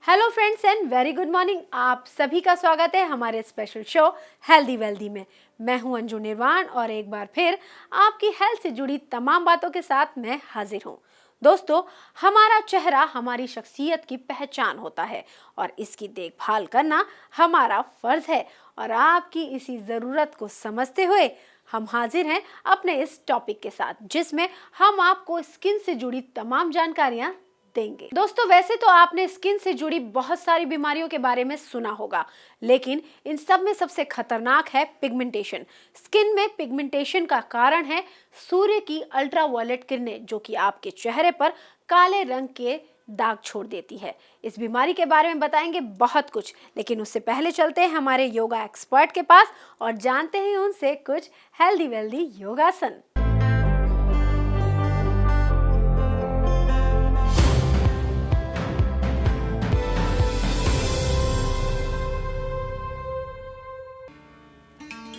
Hello friends and very good morning. आप सभी का स्वागत है हमारे स्पेशल शो हेल्दी वेल्दी में। मैं हूं अंजू निर्वाण और एक बार फिर आपकी हेल्थ से जुड़ी तमाम बातों के साथ मैं हाजिर हूं। दोस्तों, हमारा चेहरा हमारी शख्सियत की पहचान होता है और इसकी देखभाल करना हमारा फर्ज है। और आपकी इसी ज़रूरत को समझते हुए हम हाजिर हैं अपने इस टॉपिक के साथ, जिसमें हम आपको स्किन से जुड़ी तमाम जानकारियां देंगे। दोस्तों, वैसे तो आपने स्किन से जुड़ी बहुत सारी बीमारियों के बारे में सुना होगा, लेकिन इन सब में सबसे खतरनाक है पिगमेंटेशन। स्किन में पिगमेंटेशन का कारण है सूर्य की अल्ट्रावायलेट किरणें, जो कि आपके चेहरे पर काले रंग के दाग छोड़ देती है। इस बीमारी के बारे में बताएंगे बहुत कुछ, लेकिन उससे पहले चलते हैं हमारे योगा एक्सपर्ट के पास और जानते हैं उनसे कुछ हेल्दी वेल्दी योगासन।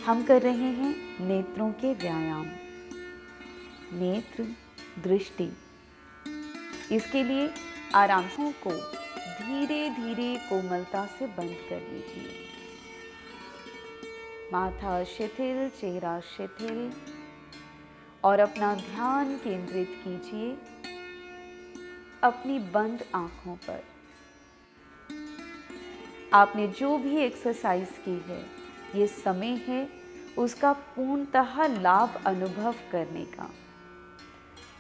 हम कर रहे हैं नेत्रों के व्यायाम। नेत्र दृष्टि, इसके लिए आराम को धीरे धीरे कोमलता से बंद कर लीजिए। माथा शिथिल, चेहरा शिथिल और अपना ध्यान केंद्रित कीजिए अपनी बंद आंखों पर। आपने जो भी एक्सरसाइज की है, ये समय है उसका पूर्णतः लाभ अनुभव करने का।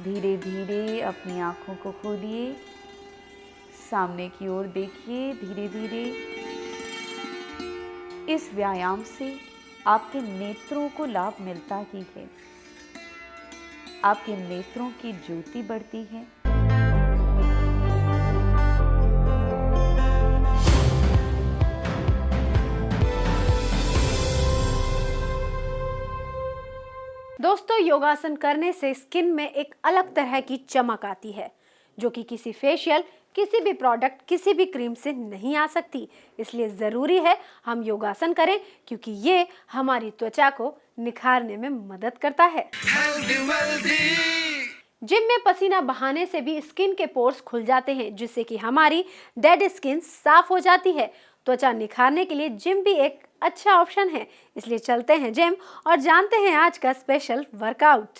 धीरे धीरे अपनी आंखों को खोलिए, सामने की ओर देखिए धीरे धीरे। इस व्यायाम से आपके नेत्रों को लाभ मिलता ही है। आपके नेत्रों की ज्योति बढ़ती है। दोस्तों, योगासन करने से स्किन में एक अलग तरह की चमक आती है, जो कि किसी फेशियल, किसी भी प्रोडक्ट, किसी भी क्रीम से नहीं आ सकती। इसलिए ज़रूरी है हम योगासन करें, क्योंकि ये हमारी त्वचा को निखारने में मदद करता है। जिम में पसीना बहाने से भी स्किन के पोर्स खुल जाते हैं, जिससे कि हमारी डेड स्किन साफ हो जाती है। त्वचा निखारने के लिए जिम भी एक अच्छा ऑप्शन है। इसलिए चलते हैं जिम और जानते हैं आज का special workout.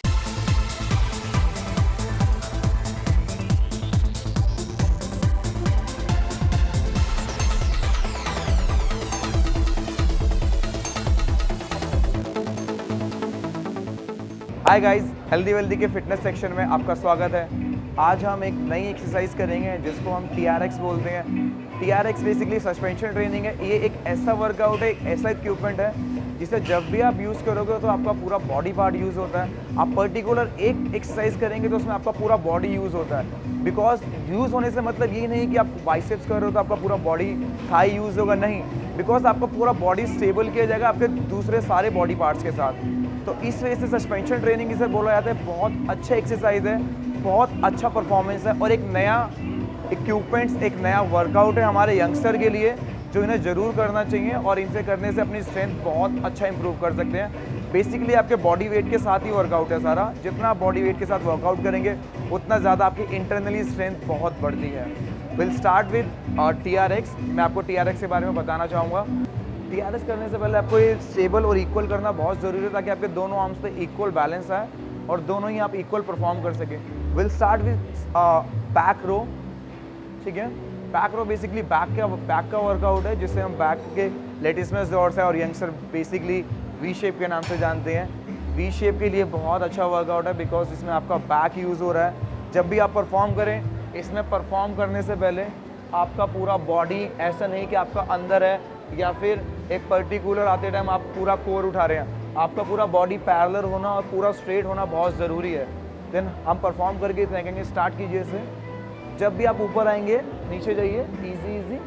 Hi guys, healthy wealthy के फिटनेस सेक्शन में आपका स्वागत है। आज हम एक नई एक्सरसाइज करेंगे जिसको हम TRX बोलते हैं। TRX बेसिकली सस्पेंशन ट्रेनिंग है। ये एक ऐसा वर्कआउट है, एक ऐसा इक्विपमेंट है जिसे जब भी आप यूज़ करोगे तो आपका पूरा बॉडी पार्ट यूज़ होता है। आप पर्टिकुलर एक एक्सरसाइज करेंगे तो उसमें आपका पूरा बॉडी यूज़ होता है। बिकॉज यूज़ होने से मतलब ये नहीं कि आप बाइसेप्स कर रहे हो तो आपका पूरा बॉडी थाई यूज़ होगा, नहीं। बिकॉज आपका पूरा बॉडी स्टेबल किया जाएगा आपके दूसरे सारे बॉडी पार्ट्स के साथ। तो इस वजह से सस्पेंशन ट्रेनिंग इसे बोला जाता है। बहुत अच्छा एक्सरसाइज है, बहुत अच्छा परफॉर्मेंस है और एक नया इक्विपमेंट्स, एक नया वर्कआउट है हमारे यंगस्टर के लिए, जो इन्हें ज़रूर करना चाहिए और इनसे करने से अपनी स्ट्रेंथ बहुत अच्छा इंप्रूव कर सकते हैं। बेसिकली आपके बॉडी वेट के साथ ही वर्कआउट है सारा। जितना आप बॉडी वेट के साथ वर्कआउट करेंगे उतना ज़्यादा आपकी इंटरनली स्ट्रेंथ बहुत बढ़ती है। Will start with TRX। मैं आपको TRX के बारे में बताना चाहूँगा। TRX करने से पहले आपको ये स्टेबल और इक्वल करना बहुत ज़रूरी है, ताकि आपके दोनों आर्म्स पे इक्वल बैलेंस आए और दोनों ही आप इक्वल परफॉर्म कर सकें। विल स्टार्ट विद बैक रो। ठीक है, बैक रो बेसिकली बैक का वर्कआउट है, जिससे हम बैक के लेटिसमस जॉर्स है और यंगस्टर बेसिकली वी शेप के नाम से जानते हैं। वी शेप के लिए बहुत अच्छा वर्कआउट है, बिकॉज इसमें आपका बैक यूज़ हो रहा है। जब भी आप परफॉर्म करें, इसमें परफॉर्म करने से पहले आपका पूरा बॉडी, ऐसा नहीं कि आपका अंदर है या फिर एक पर्टिकुलर आते टाइम आप पूरा कोर उठा रहे हैं। आपका पूरा बॉडी पैरेलल होना और पूरा स्ट्रेट होना बहुत ज़रूरी है। देन हम परफॉर्म करके देखेंगे। स्टार्ट कीजिए से। जब भी आप ऊपर आएंगे नीचे जाइए, इजी इजी।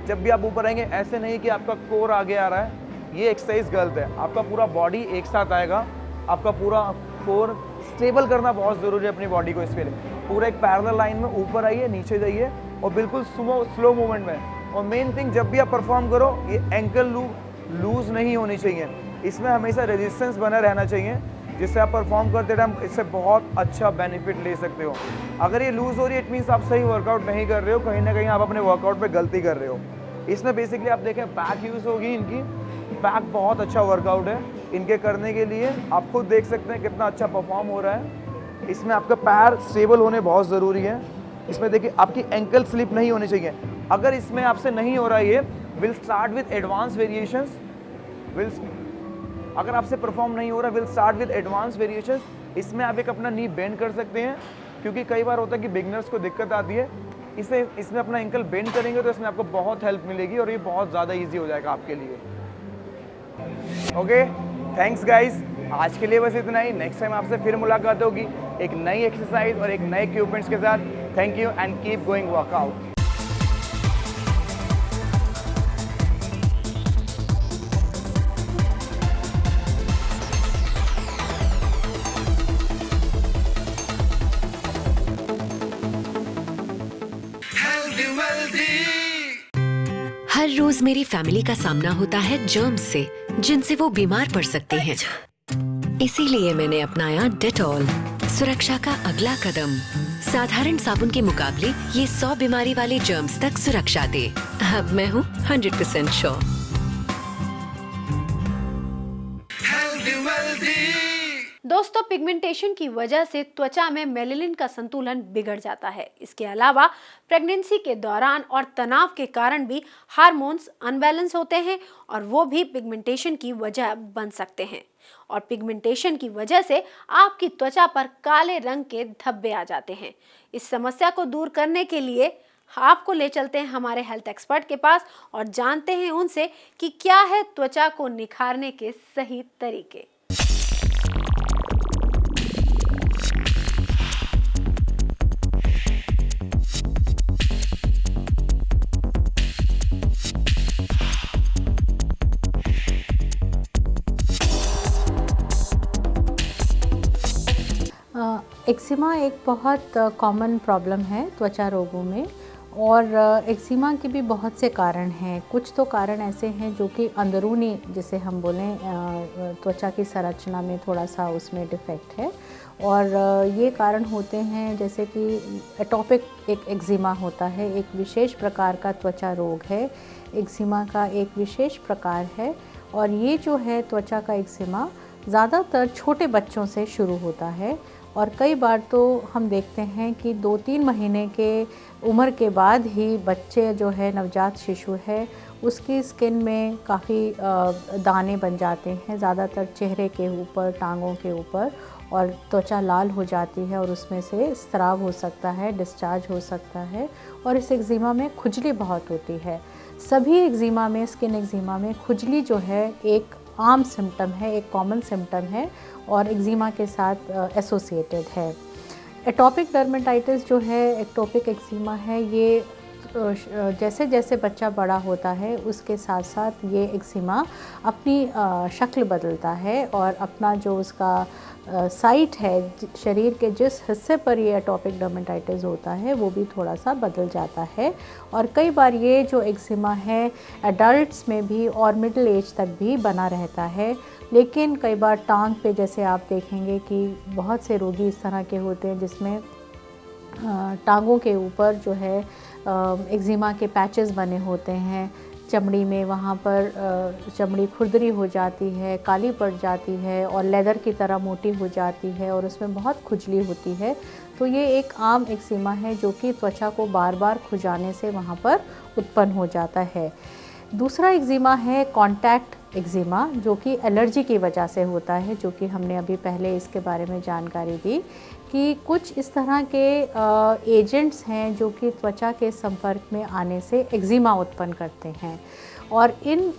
जब भी आप ऊपर आएंगे, ऐसे नहीं कि आपका कोर आगे आ रहा है, ये एक्सरसाइज गलत है। आपका पूरा बॉडी एक साथ आएगा। आपका पूरा कोर स्टेबल करना बहुत ज़रूरी है अपनी बॉडी को। इसके लिए पूरा एक पैरेलल लाइन में ऊपर आइए, नीचे जाइए और बिल्कुल स्लो मूवमेंट में। और मेन थिंग, जब भी आप परफॉर्म करो, ये एंकल लूज नहीं होनी चाहिए। इसमें हमेशा रेजिस्टेंस बना रहना चाहिए। जिससे आप परफॉर्म करते टाइम इससे बहुत अच्छा बेनिफिट ले सकते हो। अगर ये लूज़ हो रही है इट मीन्स आप सही वर्कआउट नहीं कर रहे हो, कहीं ना कहीं आप अपने वर्कआउट पे गलती कर रहे हो। इसमें बेसिकली आप देखें बैक यूज़ होगी इनकी, बैक बहुत अच्छा वर्कआउट है इनके करने के लिए। आप खुद देख सकते हैं कितना अच्छा परफॉर्म हो रहा है। इसमें आपका पैर स्टेबल होने बहुत ज़रूरी है। इसमें देखिए आपकी एंकल स्लिप नहीं होनी चाहिए। अगर इसमें आपसे नहीं हो रहा है ये will start with advance variations, अगर आपसे परफॉर्म नहीं हो रहा will start with advance variations. इसमें आप एक अपना नी बेंड कर सकते हैं, क्योंकि कई बार होता है कि बिगनर्स को दिक्कत आती है। इसमें अपना एंकल बेंड करेंगे तो इसमें आपको बहुत हेल्प मिलेगी और ये बहुत ज़्यादा ईजी हो जाएगा आपके लिए। ओके, थैंक्स गाइस, आज के लिए बस इतना ही। नेक्स्ट टाइम आपसे फिर मुलाकात होगी एक नई एक्सरसाइज और एक नए इक्विपमेंट्स के साथ। Thank you and keep going workout. हर रोज मेरी फैमिली का सामना होता है जर्म्स से, जिनसे वो बीमार पड़ सकते हैं। इसीलिए मैंने अपनाया डेटॉल, सुरक्षा का अगला कदम। साधारण साबुन के मुकाबले ये 100 बीमारी वाले जर्म्स तक सुरक्षा दे। अब मैं हूँ 100% श्योर। दोस्तों, पिगमेंटेशन की वजह से त्वचा में मेलानिन का संतुलन बिगड़ जाता है। इसके अलावा प्रेगनेंसी के दौरान और तनाव के कारण भी हार्मोन्स अनबैलेंस होते हैं और वो भी पिगमेंटेशन की वजह बन सकते हैं। और पिगमेंटेशन की वजह से आपकी त्वचा पर काले रंग के धब्बे आ जाते हैं। इस समस्या को दूर करने के लिए आपको ले चलते हैं हमारे हेल्थ एक्सपर्ट के पास और जानते हैं उनसे कि क्या है त्वचा को निखारने के सही तरीके। एक्जिमा एक बहुत कॉमन प्रॉब्लम है त्वचा रोगों में, और एक्जिमा के भी बहुत से कारण हैं। कुछ तो कारण ऐसे हैं जो कि अंदरूनी, जिसे हम बोलें त्वचा की संरचना में थोड़ा सा उसमें डिफेक्ट है, और ये कारण होते हैं जैसे कि एटोपिक एक एक्जिमा होता है, एक विशेष प्रकार का त्वचा रोग है। एक्जिमा का एक विशेष प्रकार है, और ये जो है त्वचा का एक्जिमा ज़्यादातर छोटे बच्चों से शुरू होता है, और कई बार तो हम देखते हैं कि 2-3 महीने के उम्र के बाद ही बच्चे जो है, नवजात शिशु है, उसकी स्किन में काफ़ी दाने बन जाते हैं, ज़्यादातर चेहरे के ऊपर, टांगों के ऊपर, और त्वचा लाल हो जाती है और उसमें से स्राव हो सकता है, डिस्चार्ज हो सकता है, और इस एक्जिमा में खुजली बहुत होती है। सभी एक्जिमा में, स्किन एक्जिमा में खुजली जो है एक आम सिम्टम है, एक कॉमन सिम्टम है और एक्जिमा के साथ एसोसिएटेड है। एटोपिक डर्मेटाइटिस जो है, एक्टोपिक एक्जिमा है, ये जैसे जैसे बच्चा बड़ा होता है उसके साथ साथ ये एक्जिमा अपनी शक्ल बदलता है, और अपना जो उसका साइट है, शरीर के जिस हिस्से पर ये एटोपिक डर्मेटाइटिस होता है वो भी थोड़ा सा बदल जाता है। और कई बार ये जो एक्जिमा है एडल्ट्स में भी और मिडिल एज तक भी बना रहता है, लेकिन कई बार टांग पे, जैसे आप देखेंगे कि बहुत से रोगी इस तरह के होते हैं जिसमें टांगों के ऊपर जो है एक्जिमा के पैचेस बने होते हैं, चमड़ी में, वहाँ पर चमड़ी खुरदरी हो जाती है, काली पड़ जाती है और लेदर की तरह मोटी हो जाती है, और उसमें बहुत खुजली होती है। तो ये एक आम एक्जिमा है जो कि त्वचा को बार बार खुजाने से वहाँ पर उत्पन्न हो जाता है। दूसरा एक्जिमा है कॉन्टैक्ट एक्जिमा, जो कि एलर्जी की वजह से होता है, जो कि हमने अभी पहले इसके बारे में जानकारी दी कि कुछ इस तरह के एजेंट्स हैं जो कि त्वचा के संपर्क में आने से एक्जिमा उत्पन्न करते हैं। और इन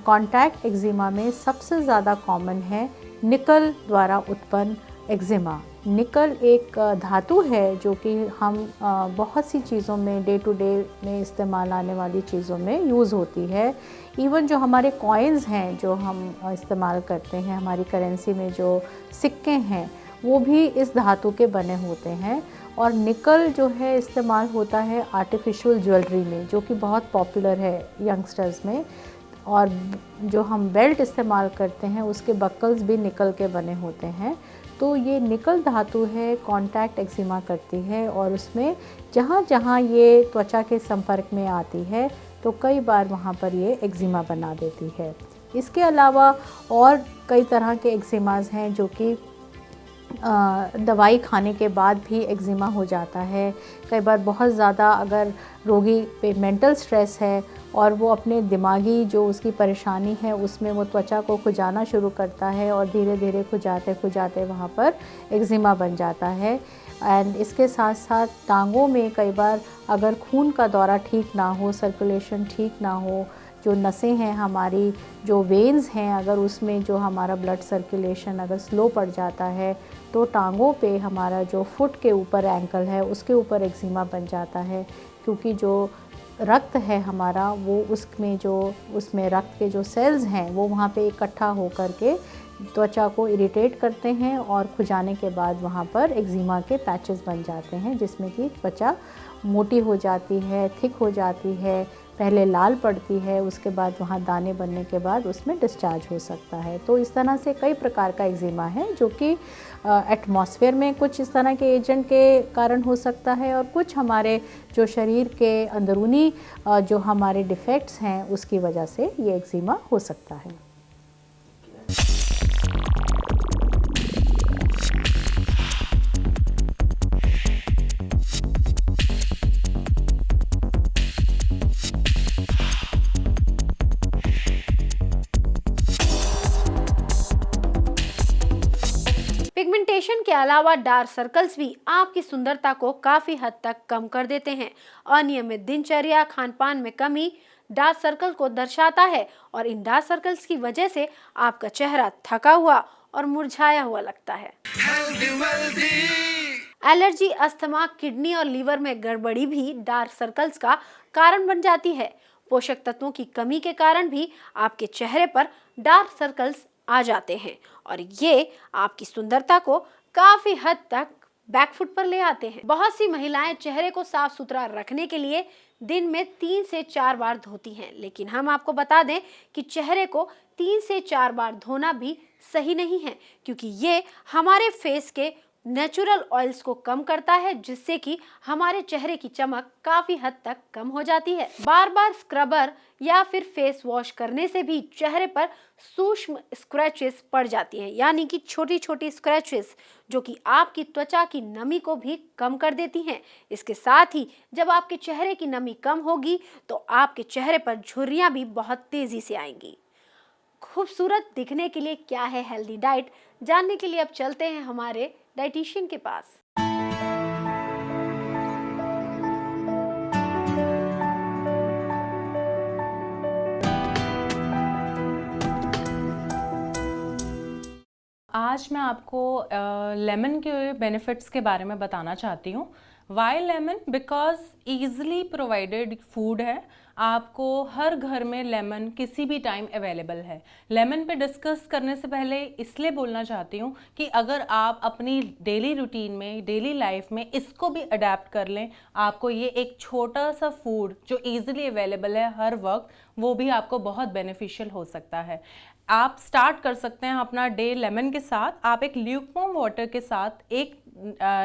कॉन्टैक्ट एक्जिमा में सबसे ज़्यादा कॉमन है निकल द्वारा उत्पन्न एक्जिमा। निकल एक धातु है जो कि हम बहुत सी चीज़ों में, डे टू डे में इस्तेमाल आने वाली चीज़ों में यूज़ होती है। इवन जो हमारे कॉइन्स हैं जो हम इस्तेमाल करते हैं, हमारी करेंसी में जो सिक्के हैं, वो भी इस धातु के बने होते हैं। और निकल जो है इस्तेमाल होता है आर्टिफिशियल ज्वेलरी में, जो कि बहुत पॉपुलर है यंगस्टर्स में। और जो हम बेल्ट इस्तेमाल करते हैं उसके बकल्स भी निकल के बने होते हैं। तो ये निकल धातु है, कॉन्टैक्ट एक्जिमा करती है और उसमें जहाँ जहाँ ये त्वचा के संपर्क में आती है तो कई बार वहाँ पर ये एक्जिमा बना देती है। इसके अलावा और कई तरह के एक्जिमास हैं जो कि दवाई खाने के बाद भी एक्जिमा हो जाता है। कई बार बहुत ज़्यादा अगर रोगी पे मेंटल स्ट्रेस है और वो अपने दिमागी जो उसकी परेशानी है उसमें वो त्वचा को खुजाना शुरू करता है और धीरे धीरे खुजाते वहाँ पर एक्जिमा बन जाता है। एंड इसके साथ साथ टांगों में कई बार अगर खून का दौरा ठीक ना हो, सर्कुलेशन ठीक ना हो, जो नसें हैं हमारी, जो वेन्स हैं, अगर उसमें जो हमारा ब्लड सर्कुलेशन अगर स्लो पड़ जाता है तो टांगों पे हमारा जो फुट के ऊपर एंकल है उसके ऊपर एक्जिमा बन जाता है, क्योंकि जो रक्त है हमारा वो उसमें रक्त के जो सेल्स हैं वो वहाँ पे इकट्ठा होकर के त्वचा को इरिटेट करते हैं और खुजाने के बाद वहाँ पर एक्जिमा के पैचेस बन जाते हैं, जिसमें कि त्वचा मोटी हो जाती है, थिक हो जाती है, पहले लाल पड़ती है, उसके बाद वहाँ दाने बनने के बाद उसमें डिस्चार्ज हो सकता है। तो इस तरह से कई प्रकार का एक्जिमा है जो कि एटमॉस्फेयर में कुछ इस तरह के एजेंट के कारण हो सकता है और कुछ हमारे जो शरीर के अंदरूनी जो हमारे डिफेक्ट्स हैं उसकी वजह से ये एक्जिमा हो सकता है। पिगमेंटेशन के अलावा डार्क सर्कल्स भी आपकी सुंदरता को काफी हद तक कम कर देते हैं। अनियमित दिनचर्या, खानपान में कमी डार्क सर्कल को दर्शाता है और इन डार्क सर्कल्स की वजह से आपका चेहरा थका हुआ और मुरझाया हुआ लगता है। एलर्जी, अस्थमा, किडनी और लीवर में गड़बड़ी भी डार्क सर्कल्स का कारण बन जाती है। पोषक तत्वों की कमी के कारण भी आपके चेहरे पर डार्क सर्कल्स आ जाते हैं और ये आपकी सुंदरता को काफी हद तक बैकफुट पर ले आते हैं। बहुत सी महिलाएं चेहरे को साफ सुथरा रखने के लिए दिन में 3 से 4 बार धोती हैं, लेकिन हम आपको बता दें कि चेहरे को 3 से 4 बार धोना भी सही नहीं है, क्योंकि ये हमारे फेस के नेचुरल ऑयल्स को कम करता है, जिससे कि हमारे चेहरे की चमक काफी हद तक कम हो जाती है। बार बार स्क्रबर या फिर फेस वॉश करने से भी चेहरे पर सूक्ष्म स्क्रैचेस पड़ जाती हैं, यानी कि छोटी छोटी स्क्रैचेस जो कि आपकी त्वचा की नमी को भी कम कर देती हैं। इसके साथ ही जब आपके चेहरे की नमी कम होगी तो आपके चेहरे पर झुर्रियां भी बहुत तेजी से आएंगी। खूबसूरत दिखने के लिए क्या है हेल्दी डाइट, जानने के लिए अब चलते हैं हमारे डाइटिशियन के पास। आज मैं आपको लेमन के बेनिफिट्स के बारे में बताना चाहती हूँ। Why lemon? Because easily provided food है, आपको हर घर में लेमन किसी भी टाइम अवेलेबल है। लेमन पे डिस्कस करने से पहले इसलिए बोलना चाहती हूँ कि अगर आप अपनी डेली रूटीन में, डेली लाइफ में इसको भी अडेप्ट कर लें, आपको ये एक छोटा सा फूड जो ईजिली अवेलेबल है हर वक्त, वो भी आपको बहुत बेनिफिशियल हो सकता है। आप स्टार्ट कर सकते हैं अपना डे लेमन के साथ। आप एक ल्यूकवार्म वाटर के साथ एक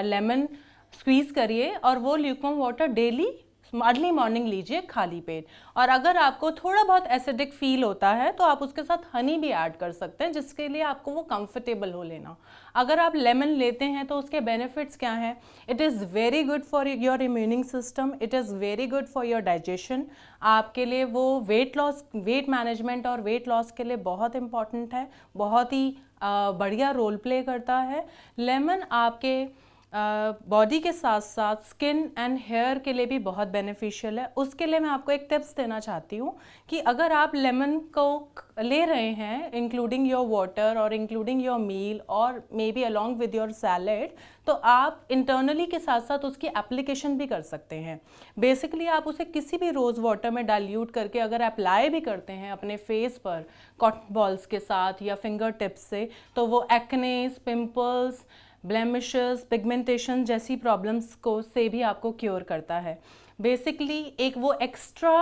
लेमन स्क्वीज़ करिए और वो lukewarm water daily early morning लीजिए खाली पेट। और अगर आपको थोड़ा बहुत एसिडिक फील होता है तो आप उसके साथ हनी भी ऐड कर सकते हैं, जिसके लिए आपको वो कंफर्टेबल हो लेना। अगर आप लेमन लेते हैं तो उसके बेनिफिट्स क्या हैं? It is very good for your immuning system, it is very good for your digestion. आपके लिए वो वेट लॉस, वेट मैनेजमेंट और वेट लॉस के लिए बहुत इंपॉर्टेंट है, बहुत ही बढ़िया रोल प्ले करता है। लेमन आपके बॉडी के साथ साथ स्किन एंड हेयर के लिए भी बहुत बेनिफिशियल है। उसके लिए मैं आपको एक टिप्स देना चाहती हूँ कि अगर आप लेमन को ले रहे हैं इंक्लूडिंग योर वाटर और इंक्लूडिंग योर मील और may be along with your salad, तो आप इंटरनली के साथ साथ उसकी एप्लीकेशन भी कर सकते हैं। बेसिकली आप उसे किसी भी रोज़ वाटर में डाइल्यूट करके अगर अप्लाई भी करते हैं अपने फेस पर कॉटन बॉल्स के साथ या फिंगर टिप्स से, तो वो एक्नेस, पिंपल्स, ब्लेमिशेस, पिगमेंटेशन जैसी प्रॉब्लम्स को से भी आपको क्योर करता है। बेसिकली एक वो एक्स्ट्रा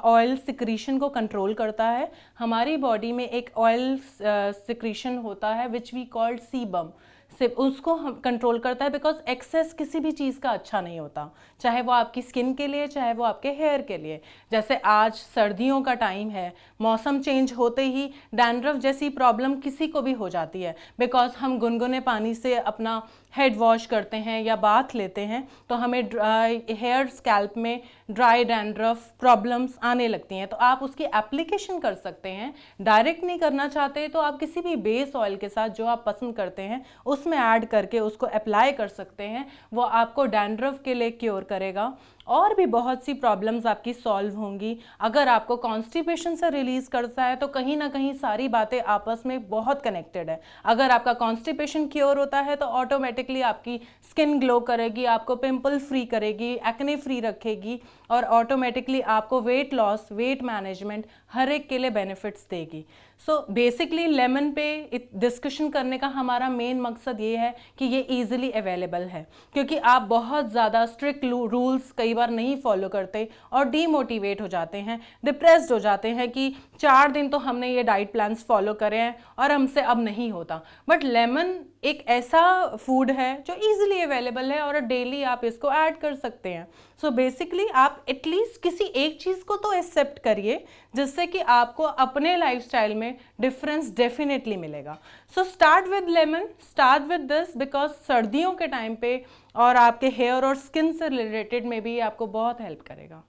ऑयल सिक्रीशन को कंट्रोल करता है। हमारी बॉडी में एक ऑयल सिक्रीशन होता है विच वी कॉल्ड सीबम, से उसको हम कंट्रोल करता है, बिकॉज एक्सेस किसी भी चीज़ का अच्छा नहीं होता, चाहे वो आपकी स्किन के लिए चाहे वो आपके हेयर के लिए। जैसे आज सर्दियों का टाइम है, मौसम चेंज होते ही डैंड्रफ जैसी प्रॉब्लम किसी को भी हो जाती है, बिकॉज हम गुनगुने पानी से अपना हेड वॉश करते हैं या बाथ लेते हैं तो हमें हेयर स्कैल्प में ड्राई डैंड्रफ प्रॉब्लम्स आने लगती हैं। तो आप उसकी एप्लीकेशन कर सकते हैं। डायरेक्ट नहीं करना चाहते तो आप किसी भी बेस ऑयल के साथ जो आप पसंद करते हैं उसमें ऐड करके उसको अप्लाई कर सकते हैं। वो आपको डैंड्रफ के लिए क्योर करेगा। और भी बहुत सी प्रॉब्लम्स आपकी सॉल्व होंगी। अगर आपको कॉन्स्टिपेशन से रिलीज करता है तो कहीं ना कहीं सारी बातें आपस में बहुत कनेक्टेड है। अगर आपका कॉन्स्टिपेशन क्योर होता है तो ऑटोमेटिकली आपकी स्किन ग्लो करेगी, आपको पिंपल फ्री करेगी, एक्ने फ्री रखेगी और ऑटोमेटिकली आपको वेट लॉस, वेट मैनेजमेंट हर एक के लिए बेनिफिट्स देगी। सो बेसिकली लेमन पे डिस्कशन करने का हमारा मेन मकसद ये है कि ये ईजिली अवेलेबल है, क्योंकि आप बहुत ज़्यादा स्ट्रिक्ट रूल्स कई बार नहीं फॉलो करते और डीमोटिवेट हो जाते हैं, डिप्रेस्ड हो जाते हैं कि 4 दिन तो हमने ये डाइट प्लान्स फॉलो करे हैं और हमसे अब नहीं होता। बट लेमन एक ऐसा फूड है जो ईजिली अवेलेबल है और डेली आप इसको ऐड कर सकते हैं। सो बेसिकली आप एटलीस्ट किसी एक चीज़ को तो एक्सेप्ट करिए जिससे कि आपको अपने लाइफस्टाइल में डिफरेंस डेफिनेटली मिलेगा। So start with lemon, start with this, because सर्दियों के टाइम पे और आपके हेयर और स्किन से रिलेटेड में भी आपको बहुत हेल्प करेगा।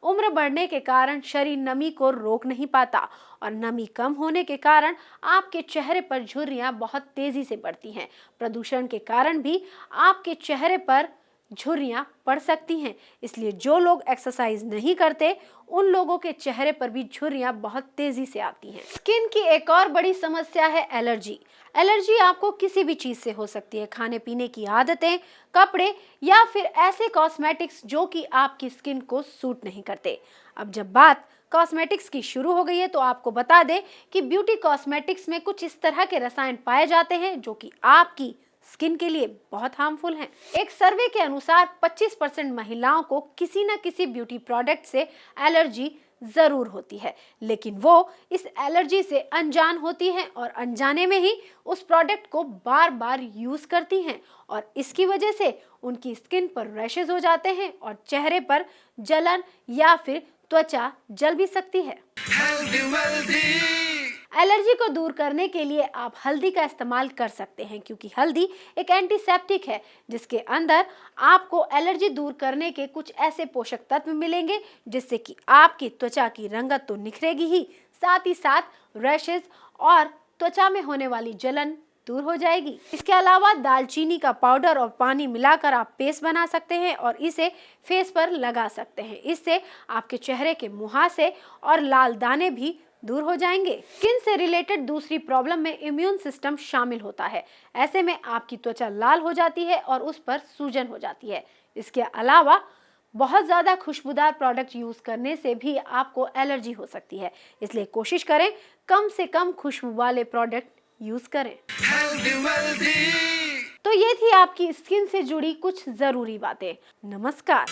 उम्र बढ़ने के कारण शरीर नमी को रोक नहीं पाता और नमी कम होने के कारण आपके चेहरे पर झुर्रियां बहुत तेजी से बढ़ती हैं। प्रदूषण के कारण भी आपके चेहरे पर झुर्रियां पड़ सकती हैं, इसलिए जो लोग एक्सरसाइज नहीं करते उन लोगों के चेहरे पर भी झुर्रियां बहुत तेजी से आती हैं। स्किन की एक और बड़ी समस्या है एलर्जी। एलर्जी आपको किसी भी चीज से हो सकती है, खाने पीने की आदतें, कपड़े या फिर ऐसे कॉस्मेटिक्स जो कि आपकी स्किन को सूट नहीं करते। अब जब बात कॉस्मेटिक्स की शुरू हो गई है तो आपको बता दें कि ब्यूटी कॉस्मेटिक्स में कुछ इस तरह के रसायन पाए जाते हैं जो कि आपकी स्किन के लिए बहुत हार्मफुल हैं। एक सर्वे के अनुसार 25% महिलाओं को किसी न किसी ब्यूटी प्रोडक्ट से एलर्जी जरूर होती है, लेकिन वो इस एलर्जी से अनजान होती हैं और अनजाने में ही उस प्रोडक्ट को बार बार यूज करती हैं और इसकी वजह से उनकी स्किन पर रैशेज हो जाते हैं और चेहरे पर जलन या फिर त्वचा जल भी सकती है। एलर्जी को दूर करने के लिए आप हल्दी का इस्तेमाल कर सकते हैं, क्योंकि हल्दी एक एंटीसेप्टिक है जिसके अंदर आपको एलर्जी दूर करने के कुछ ऐसे पोषक तत्व मिलेंगे जिससे कि आपकी त्वचा की रंगत तो निखरेगी ही, साथ ही साथ रैशेज और त्वचा में होने वाली जलन दूर हो जाएगी। इसके अलावा दालचीनी का पाउडर और पानी मिलाकर आप पेस्ट बना सकते हैं और इसे फेस पर लगा सकते हैं। इससे आपके चेहरे के मुहासे और लाल दाने भी दूर हो जाएंगे। स्किन से रिलेटेड दूसरी प्रॉब्लम में इम्यून सिस्टम शामिल होता है। ऐसे में आपकी त्वचा लाल हो जाती है और उस पर सूजन हो जाती है। इसके अलावा बहुत ज़्यादा खुशबूदार प्रोडक्ट यूज़ करने से भी आपको एलर्जी हो सकती है, इसलिए कोशिश करें कम से कम खुशबू वाले प्रोडक्ट यूज़ करें। तो ये थी आपकी स्किन से जुड़ी कुछ ज़रूरी बातें। नमस्कार।